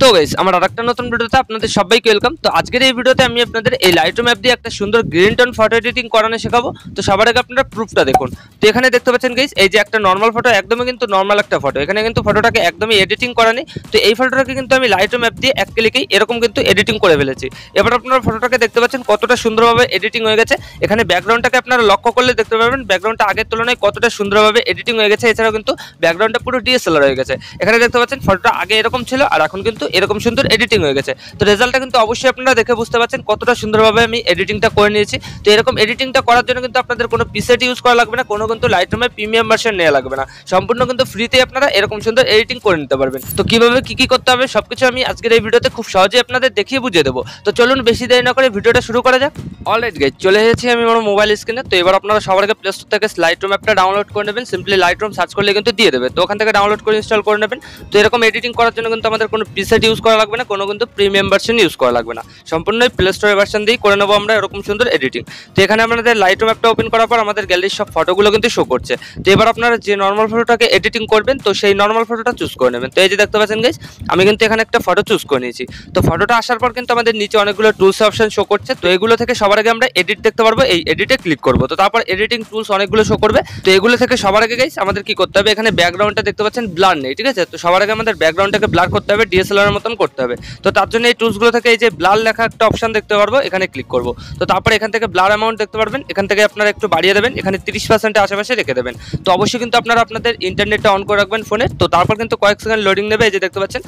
তো গাইস আমার আরেকটা নতুন ভিডিওতে আপনাদের সবাইকে ওয়েলকাম। তো আজকের এই ভিডিওতে আমি আপনাদের এই লাইটরুম অ্যাপ দিয়ে একটা সুন্দর গ্রিন টোন ফটো এডিটিং করানো শেখাবো। তো সবার আগে আপনারা প্রুফটা দেখুন। তো এখানে দেখতে পাচ্ছেন গাইস, এই যে একটা নর্মাল ফটো, একদমই কিন্তু নর্মাল একটা ফটো, এখানে কিন্তু ফটোটাকে একদমই এডিটিং করা নেই। তো এই ফটোটাকে কিন্তু আমি লাইটরুম অ্যাপ দিয়ে এক ক্লিকেই এরকম কিন্তু এডিটিং করে ফেলেছি। এবার আপনারা ফটোটাকে দেখতে পাচ্ছেন কতটা সুন্দরভাবে এডিটিং হয়ে গেছে। এখানে ব্যাকগ্রাউন্ডটাকে আপনারা লক্ষ্য করলে দেখতে পাবেন ব্যাকগ্রাউন্ডটা আগের তুলনায় কতটা সুন্দরভাবে এডিটিং হয়ে গেছে। এছাড়াও কিন্তু ব্যাকগ্রাউন্ডটা পুরো ডিএসএলআর হয়ে গেছে। এখানে দেখতে পাচ্ছেন ফটোটা আগে এরকম ছিল আর এখন কিন্তু এরকম সুন্দর এডিটিং হয়ে গেছে। তো রেজাল্টটা কিন্তু অবশ্যই আপনারা দেখে বুঝতে পারছেন কতটা সুন্দরভাবে আমি এডিটিংটা করে নিয়েছি। তো এরকম এডিটিংটা করার জন্য কিন্তু আপনাদের কোনো প্রিসেট ইউজ করা লাগবে না, কোনো কিন্তু লাইটরুমের প্রিমিয়াম ভার্সন নেওয়া লাগবে না, সম্পূর্ণ কিন্তু ফ্রিতে আপনারা এরকম সুন্দর এডিটিং করে নিতে পারবেন। তো কিভাবে কি করতে হবে সবকিছু আমি আজকের এই ভিডিওতে খুব সহজেই আপনাদের দেখিয়ে বুঝিয়ে দেবো। তো চলুন বেশি দেরি না করে ভিডিওটা শুরু করা যাক। অলরাইট গাইস, চলে এসেছি আমি আমার মোবাইল স্ক্রিনে। তো এবার আপনারা সবার আগে প্লে স্টোর থেকে লাইটরুম অ্যাপটা ডাউনলোড করে নেবেন। সিম্পলি লাইটরুম সার্চ করলে কিন্তু দিয়ে দেবে, তো ওখান থেকে ডাউনলোড করে ইনস্টল করে নেবেন। তো এরকম এডিটিং করার জন্য কিন্তু আমাদের কোনো প্রিসেট ইউজ করা লাগবে না, কোনো কিন্তু প্রিমিয়াম ভার্সন ইউজ করা লাগবে না, সম্পূর্ণ প্লে স্টোরের ভার্সন দিয়েই করে নেবো আমরা এরকম সুন্দর এডিটিং। তো এখানে আপনাদের লাইটরুম অ্যাপটা ওপেন করার পর আমাদের গ্যালারির সব ফটোগুলো কিন্তু শো করছে। তো এবার আপনারা যে নর্মাল ফটোটাকে এডিটিং করবেন তো সেই নর্মাল ফটোটা চুজ করে নেবেন। তো এই যে দেখতে পাচ্ছেন গাইস, আমি কিন্তু এখানে একটা ফটো চুজ করে নিয়েছি। তো ফটোটা আসার পর কিন্তু আমাদের নিচে অনেকগুলো টুলস অপশন শো করছে। তো এগুলো থেকে সবার আগে আমরা এডিট দেখতে পারবো, এই এডিটে ক্লিক করবো। তো তারপর এডিটিং টুলস অনেকগুলো শো করবে। তো এগুলো থেকে সবার আগে গাইস আমাদের কি করতে হবে, এখানে ব্যাকগ্রাউন্ডটা দেখতে পাচ্ছেন ব্লার নেই, ঠিক আছে। তো সবার আগে আমাদের ব্যাকগ্রাউন্ডটাকে ব্লার করতে হবে, ডিএসএলআর এর মতন করতে হবে। তো তার জন্য এই টুলসগুলো থেকে এই যে ব্লার লেখা একটা অপশন দেখতে পারবো, এখানে ক্লিক করবো। তো তারপর এখান থেকে ব্লার অ্যামাউন্ট দেখতে পারবেন, এখান থেকে আপনারা একটু বাড়িয়ে দেবেন, এখানে 30% আশেপাশে রেখে দেবেন। তো অবশ্যই কিন্তু আপনারা আপনাদের ইন্টারনেটটা অন করে রাখবেন ফোনে। তো তারপর কিন্তু কয়েক সেকেন্ড লোডিং নেবে, এই যে দেখতে পাচ্ছেন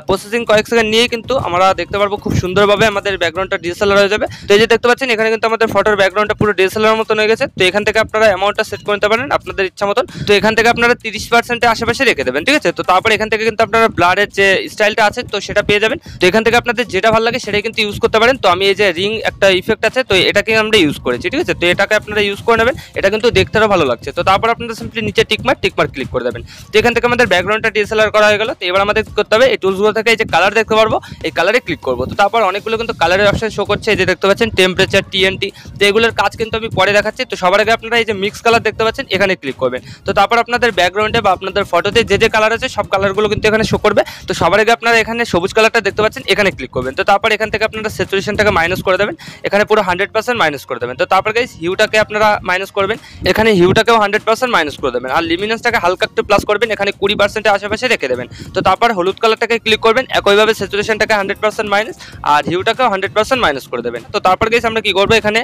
প্রসেসিং কয়েক সেকেন্ড নিয়েই কিন্তু আমরা দেখতে পারবো খুব সুন্দরভাবে আমাদের ব্যাকগ্রাউন্ডটা ডিএসএলআর হয়ে যাবে। তো এই যে দেখতে পাচ্ছেন এখানে কিন্তু আমাদের ফটোর ব্যাকগ্রাউন্ডটা পুরো ডিএসএলআর মতন হয়ে গেছে। তো এখান থেকে আপনারা অ্যামাউন্টটা সেট করে নিতে পারেন আপনাদের ইচ্ছা মতন। তো এখান থেকে আপনারা 30% আশেপাশে রেখে দেবেন, ঠিক আছে। তো তারপর এখান থেকে কিন্তু আপনারা ব্লারের যে স্টাইলটা আছে তো সেটা পেয়ে যাবেন। তো এখান থেকে আপনাদের যেটা ভালো লাগে সেটাই কিন্তু ইউজ করতে পারেন। তো আমি এই যে রিং একটা ইফেক্ট আছে তো এটাকে আমরা ইউজ করেছি, ঠিক আছে। তো এটাকে আপনারা ইউজ করে নেবেন, এটা কিন্তু দেখতেও ভালো লাগছে। তো তারপর আপনারা সিম্পলি নিচে টিকমার্ক ক্লিক করে দেবেন। তো এখান থেকে আমাদের ব্যাকগ্রাউন্ডটা ডিএসএলআর করা হয়ে গেল। তো এবার আমাদের কি করতে হবে, এই টুলসগুলো থেকে এই যে কালার দেখতে পারবো, এই কালারে ক্লিক করবো। তো তারপর অনেকগুলো কিন্তু কালারের অপশন শো করছে, এই যে দেখতে পাচ্ছেন টেম্পারেচার, টিএনটি। তো এগুলোর কাজ কিন্তু আমি পরে দেখাচ্ছি। তো সবার আগে আপনারা এই যে মিক্স কালার দেখতে পাচ্ছেন এখানে ক্লিক করবেন। তো তারপর আপনাদের ব্যাকগ্রাউন্ডে বা আপনাদের ফটোতে যে যে কালার আছে সব কালারগুলো কিন্তু এখানে শো করবে। তো সবার আগে আপনারা এখানে সবুজ কালারটা দেখতে পাচ্ছেন এখানে ক্লিক করবেন। তো তারপর এখান থেকে আপনারা স্যাচুরেশনটাকে মাইনাস করে দেবেন, এখানে পুরো 100% মাইনাস করে দেবেন। তো তারপর গাইস হিউটাকে আপনারা মাইনাস করবেন, এখানে হিউটাকেও 100% মাইনাস করে দেবেন। আর লিমিনেন্সটাকে হালকা একটু প্লাস করবেন, এখানে 20% আশেপাশে রেখে দেবেন। তো তারপর হলুদ কালারটাকে ক্লিক করবেন, একইভাবে স্যাচুরেশনটাকে 100% মাইনাস আর হিউটাকেও 100% মাইনাস করে দেবেন। তো তারপর গাইস আমরা কি করবো, এখানে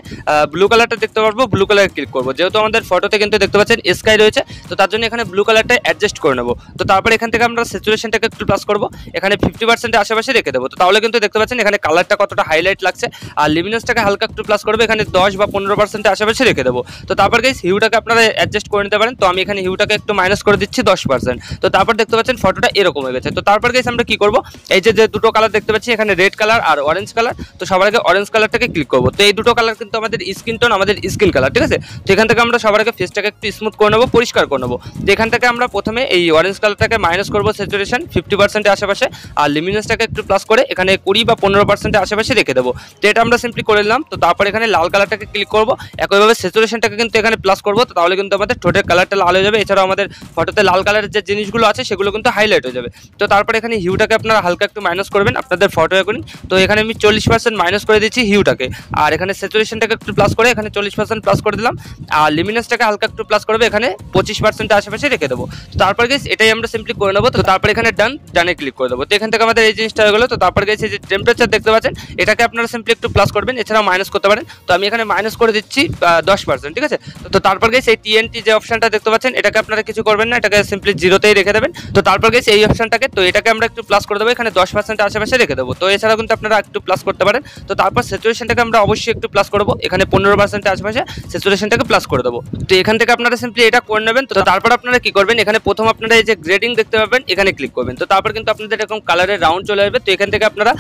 ব্লু কালারটা দেখতে পারবো, ব্লু কালারে ক্লিক করবো। যেহেতু আমাদের ফটোতে কিন্তু দেখতে পাচ্ছেন স্কাই রয়েছে, তো তার জন্য এখানে ব্লু কালারটা অ্যাডজাস্ট করে নেবো। তো তারপর এখান থেকে আমরা স্যাচুরেশনটাকে একটু প্লাস করবো, এখানে 50% আশেপাশে রেখে দেবো। তো তাহলে কিন্তু দেখতে পাচ্ছেন এখানে কালারটা কতটা হাইলাইট লাগছে। আর লিমিনেন্সটাকে হালকা একটু প্লাস করবো, এখানে 10 বা 15% আশেপাশে রেখে দেবো। তো তারপর গাইস হিউটাকে আপনারা অ্যাডজাস্ট করে নিতে পারেন। তো আমি এখানে হিউটাকে একটু মাইনাস করে দিচ্ছি 10%। তো তারপর দেখতে পাচ্ছেন ফটোটা এরকম হয়ে গেছে। তো তারপর গাইস আমরা কি করবো, এই যে দুটো কালার দেখতে পাচ্ছি এখানে রেড কালার আর অরেঞ্জ কালার। তো সবার আগে অরেঞ্জ কালারটাকে ক্লিক করবো। তো এই দুটো কালার কিন্তু আমাদের স্কিন টোন, আমাদের স্কিন কালার, ঠিক আছে। তো এখান থেকে আমরা সবার আগে ফেসটাকে একটু স্মুথ করে নেবো, পরিষ্কার করে নেবো। তো এখান থেকে আমরা প্রথমে এই অরেঞ্জ কালারটাকে মাইনাস করবো স্যাচুরেশন 50% আশেপাশে, আর লিমিনেন্সটাকে একটু প্লাস করে এখানে 20 বা 15% আশেপাশে রেখে দেবো। তো এটা আমরা সিম্পলি করে নিলাম। তো তারপর এখানে লাল কালারটাকে ক্লিক করবো, একইভাবে স্যাচুরেশনটাকে কিন্তু এখানে প্লাস করবো। তো তাহলে কিন্তু আমাদের ঠোঁটের কালারটা লাল হয়ে যাবে। এছাড়াও আমাদের ফটোতে লাল কালারের যে জিনিসগুলো আছে সেগুলো কিন্তু হাইলাইট হয়ে যাবে। তো তারপর এখানে হিউটাকে আপনারা হালকা একটু মাইনাস করবেন আপনাদের ফটো অ্যাকর্ডিং। তো এখানে আমি 40% মাইনাস করে দিচ্ছি হিউটাকে, আর এখানে স্যাচুরেশনটাকে একটু প্লাস করে এখানে 40% প্লাস করে দিলাম। আর লিমিনেন্সটাকে হালকা একটু প্লাস করবে, এখানে 25% আশেপাশে রেখে দেবো। তো তারপর গেছে এটাই আমরা সিম্পলি করে নেবো। তো তারপর এখানে ডানে ক্লিক করে দেবো। তো এখান থেকে আমাদের এই জিনিসটা হয়ে গেলো। তো তারপর গেছে যে টেম্পারেচার দেখতে পাচ্ছেন এটাকে আপনারা সিম্পলি একটু প্লাস করবেন, এছাড়াও মাইনাস করতে পারেন। তো আমি এখানে মাইনাস করে দিচ্ছি 10%, ঠিক আছে। তো তারপর গেছে এই টিএনটি যে অপশনটা দেখতে পাচ্ছেন এটাকে আপনারা কিছু করবেন না, এটাকে সিম্পলি জিরোতেই রেখে দেবেন। তো তারপর গেছে এই অপশনটাকে, তো এটাকে আমরা একটু প্লাস করে দেবো, এখানে 10% আশেপাশে রেখে দেবো। তো এছাড়াও কিন্তু আপনারা একটু প্লাস করতে পারেন। তো তারপর স্যাচুরেশনটাকে আমরা অবশ্যই একটু প্লাস করবো, এখানে 15% আশেপাশে স্যাচুরেশনটাকে প্লাস করে দেবো। তো এখান থেকে আপনারা সিম্পলি এটা করে নেবেন। তো তারপর আপনারা কি করবেন, এখানে প্রথম আপনারা এই যে গ্রেডিং দেখতে পাবেন এখানে ক্লিক করবেন। তো তারপর কিন্তু আপনাদের এরকম কালারের রাউন্ড চলে আসবে। তো এখান থেকে আপনারা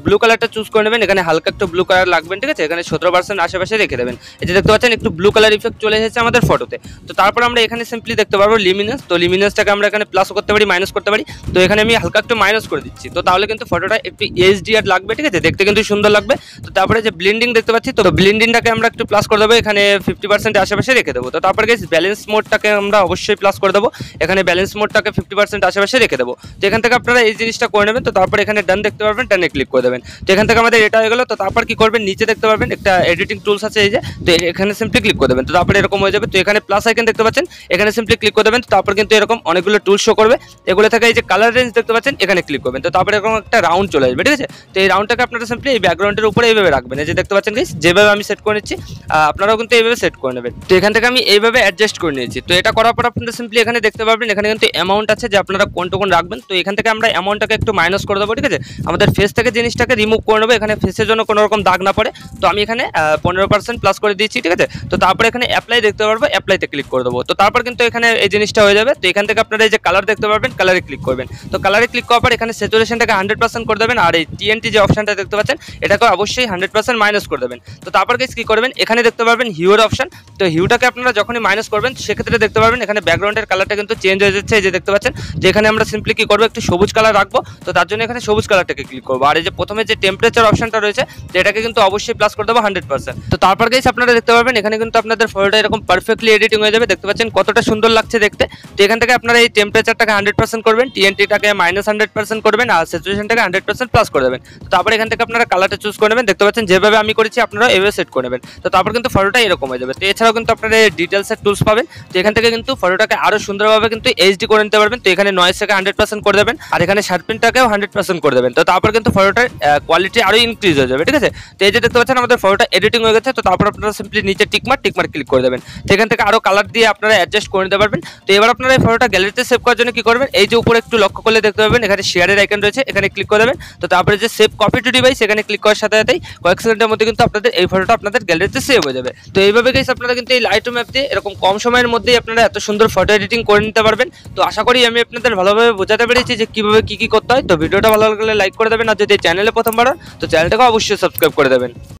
ব্লু কালারটা চুজ করে নেবেন, এখানে হালকা একটু ব্লু কালার লাগবেন, ঠিক আছে। এখানে 17% আশেপাশে রেখে দেবেন। এই যে দেখতে পাচ্ছেন একটু ব্লু কালার ইফেক্ট চলে এসেছে আমাদের ফটোতে। তো তারপর আমরা এখানে সিম্পলি দেখতে পারবো লিমিনেন্স। তো লিমিনেন্সটাকে আমরা এখানে প্লাস করতে পারি, মাইনাস করতে পারি। তো এখানে আমি হালকা একটু মাইনাস করে দিচ্ছি। তো তাহলে কিন্তু ফটোটা একটু এইচডিআর লাগবে, ঠিক আছে, দেখতে কিন্তু সুন্দর লাগবে। তো তারপরে যে ব্লেন্ডিং দেখতে পাচ্ছি, তো ব্লেন্ডিংটাকে আমরা একটু প্লাস করে দেবো, এখানে 50% আশেপাশে রেখে দেবো। তো তারপর গেছে ব্যালেন্স মোডটাকে আমরা অবশ্যই প্লাস করে দেবো, এখানে ব্যালেন্স মোডটাকে 50% আশেপাশে রেখে দেবো। তো এখান থেকে আপনারা এই জিনিসটা করে নেবেন। তো তারপর এখানে ডান দেখতে পারবেন, ডানে ক্লিক করে দেবেন। তো এখান থেকে আমাদের এটা হয়ে গেল। তো তারপর কি করবেন, নিচে দেখতে পারবেন একটা এডিটিং টুলস আছে এই যে, তো এখানে সিম্পলি ক্লিক করে দেবেন। তো তারপরে এরকম হয়ে যাবে। তো এখানে প্লাস আইকন দেখতে পাচ্ছেন, এখানে সিম্পলি ক্লিক করে দেবেন। তো তারপর কিন্তু এরকম অনেকগুলো টুলস শো করবে। এগুলো থেকে এই যে কালার রেঞ্জ দেখতে পাচ্ছেন, এখানে ক্লিক করবেন। তো তারপরে এরকম একটা রাউন্ড চলে আসবে, ঠিক আছে। তো এই রাউন্ডটাকে আপনারা সিম্পলি এই ব্যাকগ্রাউন্ডের উপরে এইভাবে রাখবেন। এই যে দেখতে পাচ্ছেন গাইস, যেভাবে আমি সেট করে নিচ্ছি আপনারাও কিন্তু এইভাবে সেট করে নেবেন। তো এখান থেকে আমি এইভাবে অ্যাডজাস্ট করে নিয়েছি। তো এটা করার পর আপনারা সিম্পলি এখানে দেখতে পাবেন, এখানে কিন্তু অ্যামাউন্ট আছে যে আপনারা কোনটুকুন রাখবেন। তো এখান থেকে আমরা অ্যামাউন্টটাকে একটু মাইনাস করে দেবো, ঠিক আছে। আমাদের ফেস থেকে জিনিসটাকে রিমুভ করে নেবো, এখানে ফেসের জন্য কোনো রকম দাগ না পড়ে। তো আমি এখানে 15% প্লাস করে দিয়েছি, ঠিক আছে। তো তারপরে এখানে অ্যাপ্লাই দেখতে পারবো, অ্যাপ্লাইতে ক্লিক করে দেবো। তো তারপর কিন্তু এখানে এই জিনিসটা হয়ে যাবে। তো এখান থেকে আপনারা এই যে কালার দেখতে পারবেন, কালারে ক্লিক করবেন। তো কালারে ক্লিক করার পর এখানে স্যাচুরেশনটাকে 100% করে দেবেন। আর এই TNT যে অপশনটা দেখতে পাচ্ছেন, এটাকে অবশ্যই 100% মাইনাস করে দেবেন। তো তারপর কি করবেন, এখানে দেখতে পারবেন হিউর অপশন। তো হিউটাকে আপনারা যখনই মাইনাস করবেন, সেক্ষেত্রে দেখতে পারবেন এখানে ব্যাকগ্রাউন্ডের কালারটা কিন্তু চেঞ্জ হয়ে যাচ্ছে। এই যে দেখতে পাচ্ছেন, যে এখানে আমরা সিম্পলি কি করবো, একটু সবুজ কালার রাখবো। তো তার জন্য এখানে সবুজ কালারটাকে ক্লিক করবো। আর এই যে প্রথমে যে টেম্পারেচার অপশনটা রয়েছে, এটাকে কিন্তু অবশ্যই প্লাস করে দেবো 100%। তো তারপর গাইস আপনারা দেখতে পারবেন এখানে কিন্তু আপনাদের ফটোটা এরকম পারফেক্টলি এডিটিং হয়ে যাবে। দেখতে পাচ্ছেন কতটা সুন্দর লাগছে দেখতে। তো এখান থেকে আপনারা এই টেম্পারেচারটাকে 100% করবেন, TNT-টাকে -100% করবেন, আর স্যাচুরেশনটাকে 100% প্লাস করে দেবেন। তো তারপর এখান থেকে আপনারা কালারটা চুজ করে নেবেন। দেখতে পাচ্ছেন যেভাবে আমি করেছি আপনারা এভাবে সেট করে নেবেন। তো তারপর কিন্তু ফটোটা এরকম হয়ে যাবে। তো এছাড়াও কিন্তু আপনারা ডিটেলসের টুলস পাবেন। তো এখান থেকে কিন্তু ফটোটাকে আরো সুন্দরভাবে কিন্তু HD করে নিতে পারবেন। তো এখানে নয়েজটাকে 100% করে দেবেন, আর এখানে শার্পেনটাকেও 100% করে দেবেন। তো তারপর কিন্তু ফটোটার কোয়ালিটি আরো ইনক্রিজ হয়ে যাবে, ঠিক আছে। তো এই যে দেখতে পাচ্ছেন আমাদের ফটোটা এডিটিং হয়ে গেছে। তো তারপর আপনারা সিম্পলি নিচে টিকমার্ক ক্লিক করে দেবেন। তো এখান থেকে আরো কালার দিয়ে আপনারা অ্যাডজাস্ট করে নিতে পারবেন। তো এবার আপনারা এই ফটোটা গ্যালারিতে সেভ করার জন্য কি করবেন, এই যে উপরে একটু লক্ষ্য করলে দেখতে পাবেন এখানে শেয়ারের আইকন রয়েছে, এখানে ক্লিক করে দেবেন। তো তারপরে যে সেভ কপি টু ডিভাইস, এখানে ক্লিক করার সাথে সাথেই কয়েক সেকেন্ডের মধ্যে কিন্তু আপনাদের এই ফটোটা আপনাদের গ্যালারিতে সেভ হয়ে যাবে। তো এইভাবে গাইস আপনারা কিন্তু এই লাইটরুম অ্যাপ দিয়ে এরকম কম সময়ের মধ্যেই আপনারা এত সুন্দর ফটো এডিটিং করে নিতে পারবেন। তো আশা করি আমি আপনাদের ভালোভাবে বোঝাতে পেরেছি যে কিভাবে কি করতে হয়। তো ভিডিওটা ভালো লাগলে লাইক করে দেবেন, আর যদি চ্যানেলে প্রথমবার তো চ্যানেলটাকে অবশ্যই সাবস্ক্রাইব করে দেবেন।